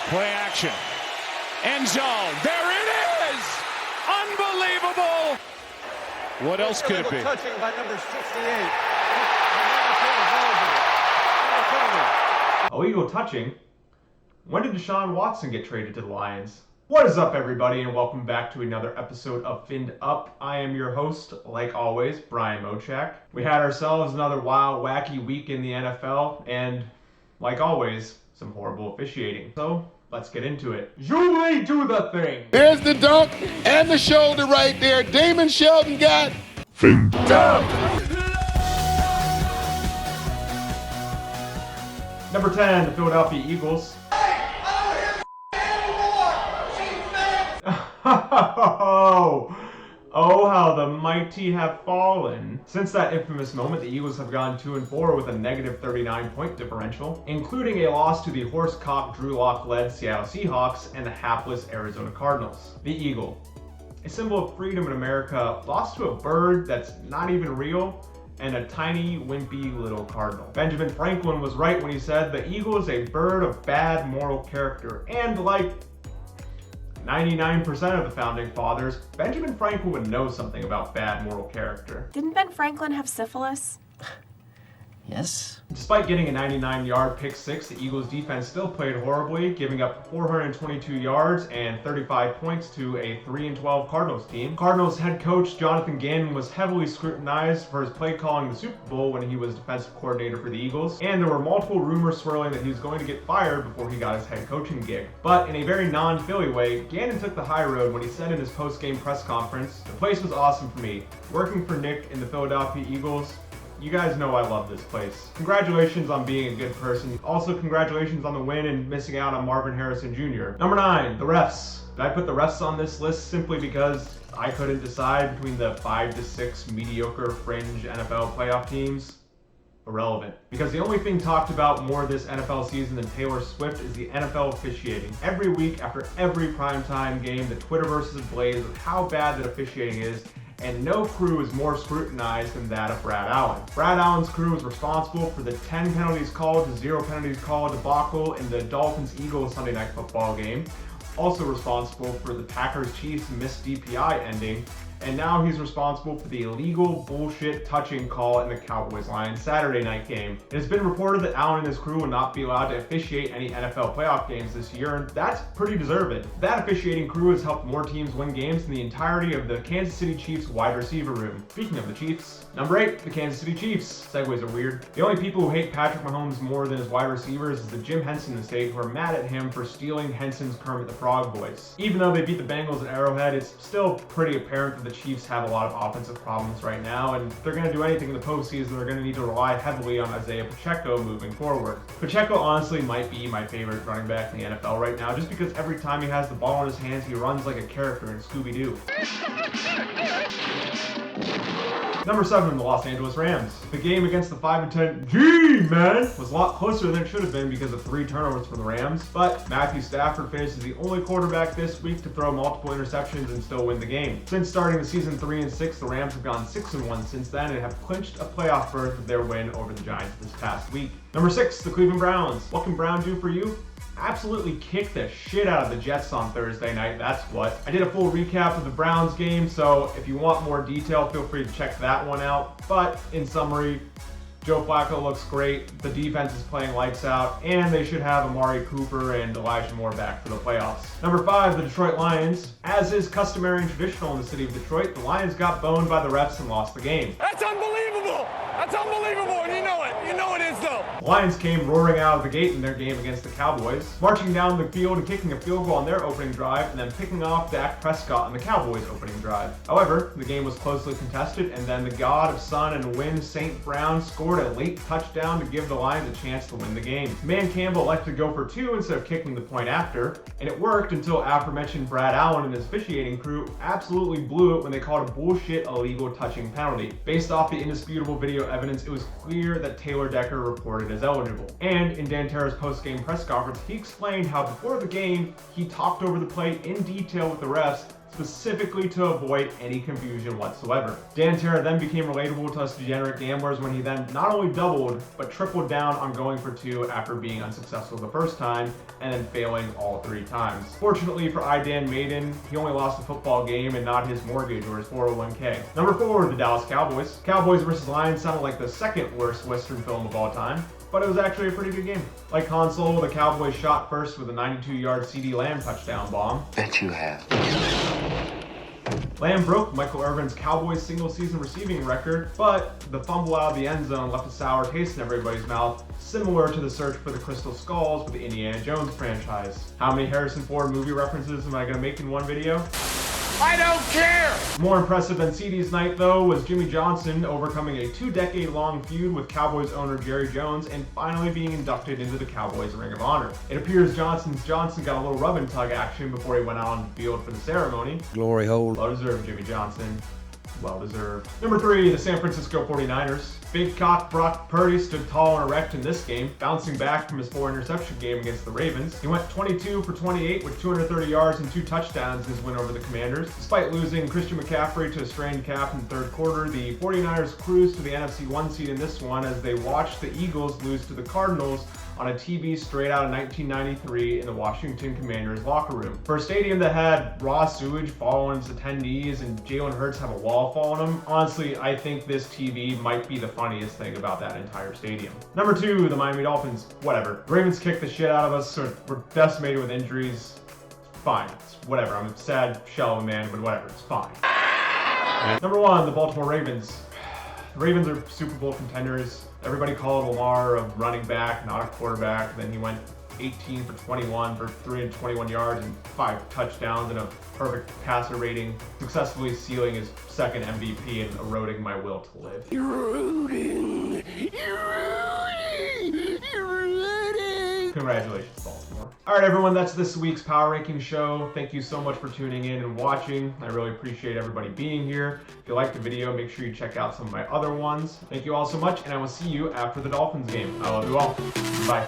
Play action. End zone. There it is! Unbelievable! What else could it be? Touching by number 68. Illegal touching? When did Deshaun Watson get traded to the Lions? What is up, everybody, and welcome back to another episode of Finned Up. I am your host, like always, Brian Mochak. We had ourselves another wild, wacky week in the NFL, and like always, some horrible officiating. So, let's get into it. Julie, do the thing! There's the dunk and the shoulder right there. Damon Shelton got Finned Up! Number 10, the Philadelphia Eagles. Oh, how the mighty have fallen. Since that infamous moment, the Eagles have gone 2-4 with a negative 39-point differential, including a loss to the horse-cock Drew Lock-led Seattle Seahawks and the hapless Arizona Cardinals. The Eagle, a symbol of freedom in America, lost to a bird that's not even real, and a tiny, wimpy little cardinal. Benjamin Franklin was right when he said the eagle is a bird of bad moral character, and like 99% of the founding fathers, Benjamin Franklin would know something about bad moral character. Didn't Ben Franklin have syphilis? Yes. Despite getting a 99-yard pick six, the Eagles defense still played horribly, giving up 422 yards and 35 points to a 3-12 Cardinals team. Cardinals head coach Jonathan Gannon was heavily scrutinized for his play calling in the Super Bowl when he was defensive coordinator for the Eagles, and there were multiple rumors swirling that he was going to get fired before he got his head coaching gig. But in a very non-Philly way, Gannon took the high road when he said in his post-game press conference, "The place was awesome for me. Working for Nick in the Philadelphia Eagles, you guys know I love this place. Congratulations on being a good person. Also, congratulations on the win and missing out on Marvin Harrison Jr. Number 9, the refs. Did I put the refs on this list simply because I couldn't decide between the 5 to 6 mediocre fringe NFL playoff teams? Irrelevant. Because the only thing talked about more this NFL season than Taylor Swift is the NFL officiating. Every week after every primetime game, the Twitterverse is ablaze with how bad that officiating is, and no crew is more scrutinized than that of Brad Allen. Brad Allen's crew is responsible for the 10 penalties called to 0 penalties called debacle in the Dolphins-Eagles Sunday Night Football game, also responsible for the Packers-Chiefs missed DPI ending, and now he's responsible for the illegal bullshit touching call in the Cowboys-Lions Saturday night game. It has been reported that Allen and his crew will not be allowed to officiate any NFL playoff games this year, and that's pretty deserved. That officiating crew has helped more teams win games than the entirety of the Kansas City Chiefs wide receiver room. Speaking of the Chiefs, number 8, the Kansas City Chiefs. Segues are weird. The only people who hate Patrick Mahomes more than his wide receivers is the Jim Henson estate, who are mad at him for stealing Henson's Kermit the Frog voice. Even though they beat the Bengals at Arrowhead, it's still pretty apparent that the Chiefs have a lot of offensive problems right now, and if they're going to do anything in the postseason, they're going to need to rely heavily on Isaiah Pacheco moving forward. Pacheco honestly might be my favorite running back in the NFL right now, just because every time he has the ball in his hands, he runs like a character in Scooby-Doo. Number 7, the Los Angeles Rams. The game against the 5-10 G-Men was a lot closer than it should have been because of 3 turnovers for the Rams, but Matthew Stafford finished as the only quarterback this week to throw multiple interceptions and still win the game. Since starting the season 3-6, the Rams have gone 6-1 since then and have clinched a playoff berth with their win over the Giants this past week. Number 6, the Cleveland Browns. What can Brown do for you? Absolutely kicked the shit out of the Jets on Thursday night, that's what. I did a full recap of the Browns game, so if you want more detail, feel free to check that one out. But in summary, Joe Flacco looks great, the defense is playing lights out, and they should have Amari Cooper and Elijah Moore back for the playoffs. Number 5, the Detroit Lions. As is customary and traditional in the city of Detroit, the Lions got boned by the refs and lost the game. That's unbelievable! That's unbelievable, and you know it. You know it is, though. The Lions came roaring out of the gate in their game against the Cowboys, marching down the field and kicking a field goal on their opening drive, and then picking off Dak Prescott on the Cowboys' opening drive. However, the game was closely contested, and then the god of sun and wind, St. Brown, scored a late touchdown to give the Lions a chance to win the game. Man Campbell elected to go for 2 instead of kicking the point after, and it worked until aforementioned Brad Allen and his officiating crew absolutely blew it when they called a bullshit illegal touching penalty. Based off the indisputable video evidence, it was clear that Taylor Decker reported as eligible. And in Dan Terra's post-game press conference, he explained how before the game, he talked over the play in detail with the refs, specifically to avoid any confusion whatsoever. Dan Terra then became relatable to us degenerate gamblers when he then not only doubled, but tripled down on going for 2 after being unsuccessful the first time, and then failing all 3 times. Fortunately for Dan Maiden, he only lost a football game and not his mortgage or his 401k. Number 4, the Dallas Cowboys. Cowboys vs. Lions sounded like the second worst Western film of all time, but it was actually a pretty good game. Like Han Solo, the Cowboys shot first with a 92-yard CD Lamb touchdown bomb. Bet you have. Lamb broke Michael Irvin's Cowboys single-season receiving record, but the fumble out of the end zone left a sour taste in everybody's mouth, similar to the search for the Crystal Skulls with the Indiana Jones franchise. How many Harrison Ford movie references am I going to make in one video? I don't care! More impressive than CD's night, though, was Jimmy Johnson overcoming a 2-decade-long feud with Cowboys owner Jerry Jones and finally being inducted into the Cowboys Ring of Honor. It appears Johnson got a little rub and tug action before he went out on the field for the ceremony. Glory hole. Well deserved, Jimmy Johnson. Well deserved. Number 3, the San Francisco 49ers. Big cock Brock Purdy stood tall and erect in this game, bouncing back from his 4-interception game against the Ravens. He went 22 for 28 with 230 yards and 2 touchdowns in his win over the Commanders. Despite losing Christian McCaffrey to a strained calf in the 3rd quarter, the 49ers cruised to the NFC 1 seed in this one as they watched the Eagles lose to the Cardinals on a TV straight out of 1993 in the Washington Commanders locker room. For a stadium that had raw sewage following its attendees and Jalen Hurts have a wall following him, honestly, I think this TV might be the funniest thing about that entire stadium. Number 2, the Miami Dolphins. Whatever. The Ravens kicked the shit out of us, so we're decimated with injuries. Fine. It's whatever. I'm a sad shell of a man, but whatever. It's fine. Number 1, the Baltimore Ravens. The Ravens are Super Bowl contenders. Everybody called Lamar a running back, not a quarterback. Then he went 18 for 21 for 321 yards and 5 touchdowns and a perfect passer rating, successfully sealing his 2nd MVP and eroding my will to live. Eroding. Congratulations, Baltimore. Alright everyone, that's this week's Power Ranking show. Thank you so much for tuning in and watching. I really appreciate everybody being here. If you liked the video, make sure you check out some of my other ones. Thank you all so much, and I will see you after the Dolphins game. I love you all. Bye.